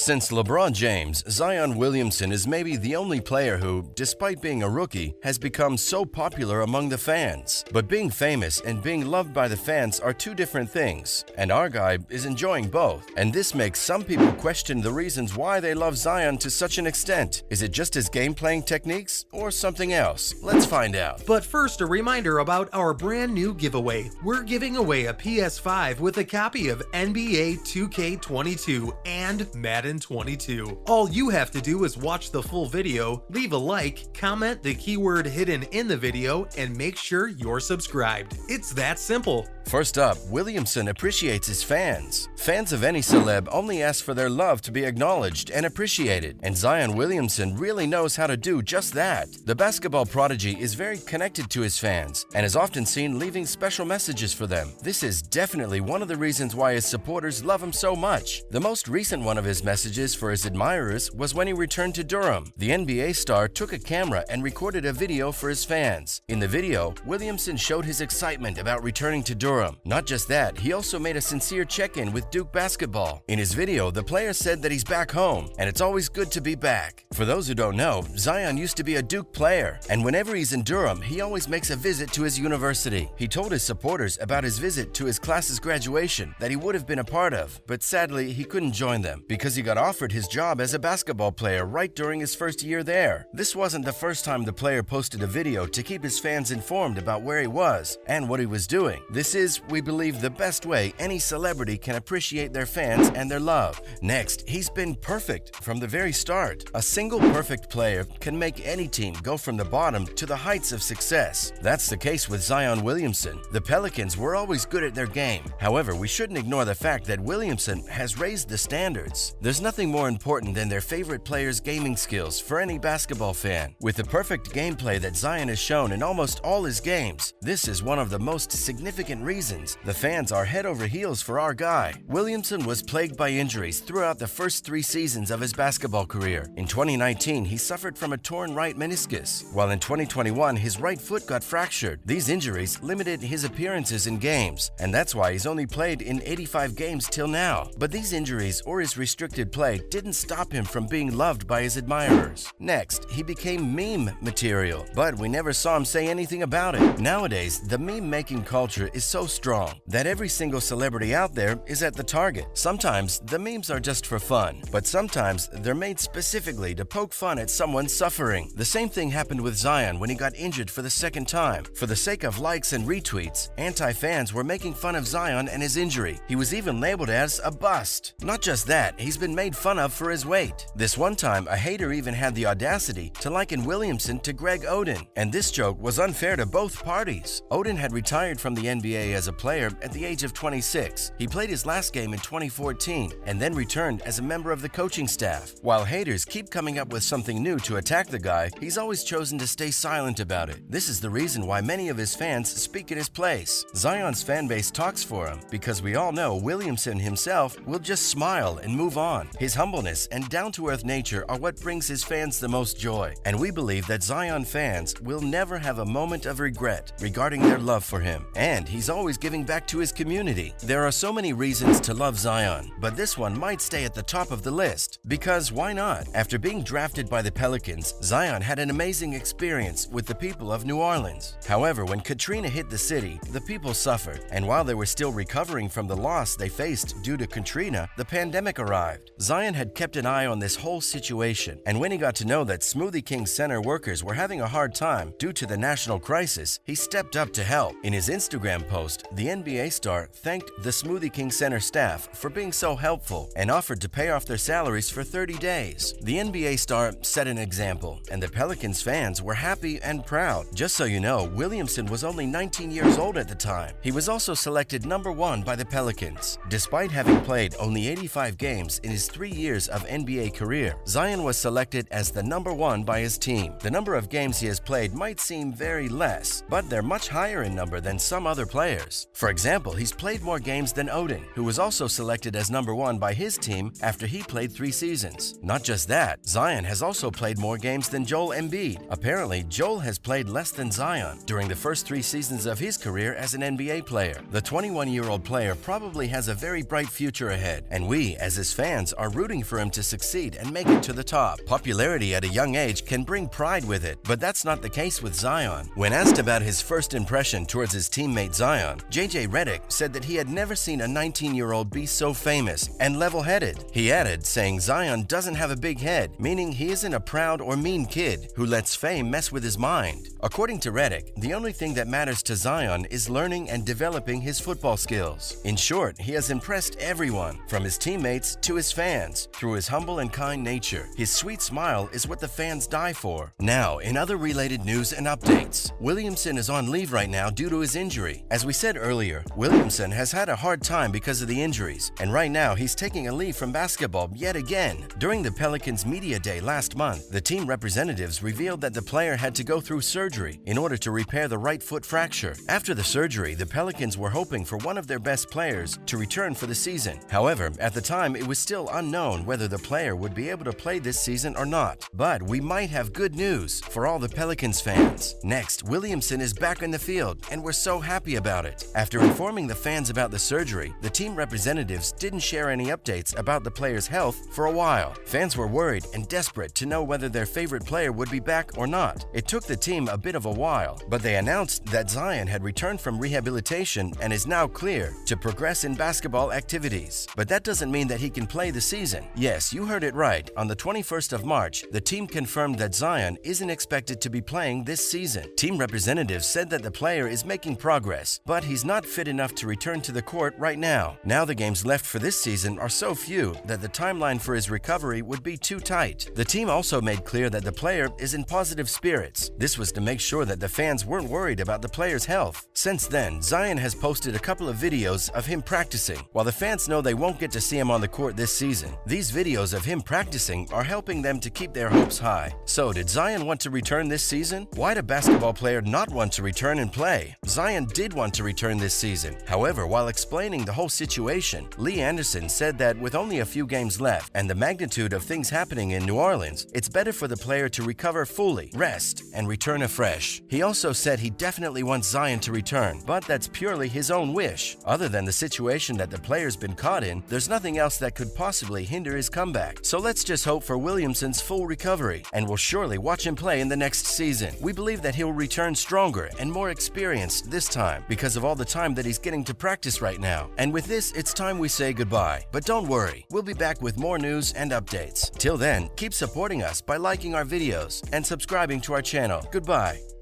Since LeBron James, Zion Williamson is maybe the only player who, despite being a rookie, has become so popular among the fans. But being famous and being loved by the fans are two different things, and our guy is enjoying both. And this makes some people question the reasons why they love Zion to such an extent. Is it just his game-playing techniques, or something else? Let's find out. But first, a reminder about our brand new giveaway. We're giving away a PS5 with a copy of NBA 2K22 and Madden 22. All you have to do is watch the full video, leave a like, comment the keyword hidden in the video, and make sure you're subscribed. It's that simple. First up, Williamson appreciates his fans. Fans of any celeb only ask for their love to be acknowledged and appreciated, and Zion Williamson really knows how to do just that. The basketball prodigy is very connected to his fans and is often seen leaving special messages for them. This is definitely one of the reasons why his supporters love him so much. The most recent one of his messages for his admirers was when he returned to Durham. The NBA star took a camera and recorded a video for his fans. In the video, Williamson showed his excitement about returning to Durham. Not just that, he also made a sincere check-in with Duke basketball. In his video, the player said that he's back home, and it's always good to be back. For those who don't know, Zion used to be a Duke player, and whenever he's in Durham, he always makes a visit to his university. He told his supporters about his visit to his class's graduation that he would have been a part of, but sadly, he couldn't join them because he got offered his job as a basketball player right during his first year there. This wasn't the first time the player posted a video to keep his fans informed about where he was and what he was doing. This is, we believe, the best way any celebrity can appreciate their fans and their love. Next, he's been perfect from the very start. A single perfect player can make any team go from the bottom to the heights of success. That's the case with Zion Williamson. The Pelicans were always good at their game. However, we shouldn't ignore the fact that Williamson has raised the standards. There's nothing more important than their favorite player's gaming skills for any basketball fan. With the perfect gameplay that Zion has shown in almost all his games, this is one of the most significant reasons the fans are head over heels for our guy. Williamson was plagued by injuries throughout the first 3 seasons of his basketball career. In 2019, he suffered from a torn right meniscus, while in 2021, his right foot got fractured. These injuries limited his appearances in games, and that's why he's only played in 85 games till now. But these injuries or his restricted play didn't stop him from being loved by his admirers. Next, he became meme material, but we never saw him say anything about it. Nowadays, the meme-making culture is so strong that every single celebrity out there is at the target. Sometimes the memes are just for fun, but sometimes they're made specifically to poke fun at someone suffering. The same thing happened with Zion when he got injured for the second time. For the sake of likes and retweets, anti-fans were making fun of Zion and his injury. He was even labeled as a bust. Not just that, he's been made fun of for his weight. This one time, a hater even had the audacity to liken Williamson to Greg Oden, and this joke was unfair to both parties. Oden had retired from the NBA as a player at the age of 26. He played his last game in 2014 and then returned as a member of the coaching staff. While haters keep coming up with something new to attack the guy, he's always chosen to stay silent about it. This is the reason why many of his fans speak in his place. Zion's fan base talks for him because we all know Williamson himself will just smile and move on. His humbleness and down-to-earth nature are what brings his fans the most joy, and we believe that Zion fans will never have a moment of regret regarding their love for him. And he's always giving back to his community. There are so many reasons to love Zion, but this one might stay at the top of the list. Because why not? After being drafted by the Pelicans, Zion had an amazing experience with the people of New Orleans. However, when Katrina hit the city, the people suffered, and while they were still recovering from the loss they faced due to Katrina, the pandemic arrived. Zion had kept an eye on this whole situation, and when he got to know that Smoothie King Center workers were having a hard time due to the national crisis, he stepped up to help. In his Instagram post, the NBA star thanked the Smoothie King Center staff for being so helpful and offered to pay off their salaries for 30 days. The NBA star set an example, and the Pelicans fans were happy and proud. Just so you know, Williamson was only 19 years old at the time. He was also selected number 1 by the Pelicans. Despite having played only 85 games in his 3 years of NBA career, Zion was selected as the number 1 by his team. The number of games he has played might seem very less, but they're much higher in number than some other players. For example, he's played more games than Oden, who was also selected as number 1 by his team after he played 3 seasons. Not just that, Zion has also played more games than Joel Embiid. Apparently, Joel has played less than Zion during the first 3 seasons of his career as an NBA player. The 21-year-old player probably has a very bright future ahead, and we, as his fans, are rooting for him to succeed and make it to the top. Popularity at a young age can bring pride with it, but that's not the case with Zion. When asked about his first impression towards his teammate Zion, J.J. Redick said that he had never seen a 19-year-old be so famous and level-headed. He added, saying Zion doesn't have a big head, meaning he isn't a proud or mean kid who lets fame mess with his mind. According to Redick, the only thing that matters to Zion is learning and developing his football skills. In short, he has impressed everyone, from his teammates to his fans, through his humble and kind nature. His sweet smile is what the fans die for. Now, in other related news and updates, Williamson is on leave right now due to his injury. As we said earlier, Williamson has had a hard time because of the injuries, and right now he's taking a leave from basketball yet again. During the Pelicans Media Day last month, the team representatives revealed that the player had to go through surgery in order to repair the right foot fracture. After the surgery, the Pelicans were hoping for one of their best players to return for the season. However, at the time, it was still unknown whether the player would be able to play this season or not. But we might have good news for all the Pelicans fans. Next, Williamson is back in the field, and we're so happy about it. After informing the fans about the surgery, the team representatives didn't share any updates about the player's health for a while. Fans were worried and desperate to know whether their favorite player would be back or not. It took the team a bit of a while, but they announced that Zion had returned from rehabilitation and is now clear to progress in basketball activities. But that doesn't mean that he can play the season. Yes, you heard it right. On the 21st of March, the team confirmed that Zion isn't expected to be playing this season. Team representatives said that the player is making progress, but he's not fit enough to return to the court right now. Now the games left for this season are so few that the timeline for his recovery would be too tight. The team also made clear that the player is in positive spirits. This was to make sure that the fans weren't worried about the player's health. Since then, Zion has posted a couple of videos of him practicing. While the fans know they won't get to see him on the court this season, these videos of him practicing are helping them to keep their hopes high. So, did Zion want to return this season? Why'd a basketball player not want to return and play? Zion did want to return this season. However, while explaining the whole situation, Lee Anderson said that with only a few games left and the magnitude of things happening in New Orleans, it's better for the player to recover fully, rest, and return afresh. He also said he definitely wants Zion to return, but that's purely his own wish. Other than the situation that the player's been caught in, there's nothing else that could possibly hinder his comeback. So let's just hope for Williamson's full recovery, and we'll surely watch him play in the next season. We believe that he'll return stronger and more experienced this time because of all the time that he's getting to practice right now. And with this, it's time we say goodbye. But don't worry, we'll be back with more news and updates. Till then, keep supporting us by liking our videos and subscribing to our channel. Goodbye.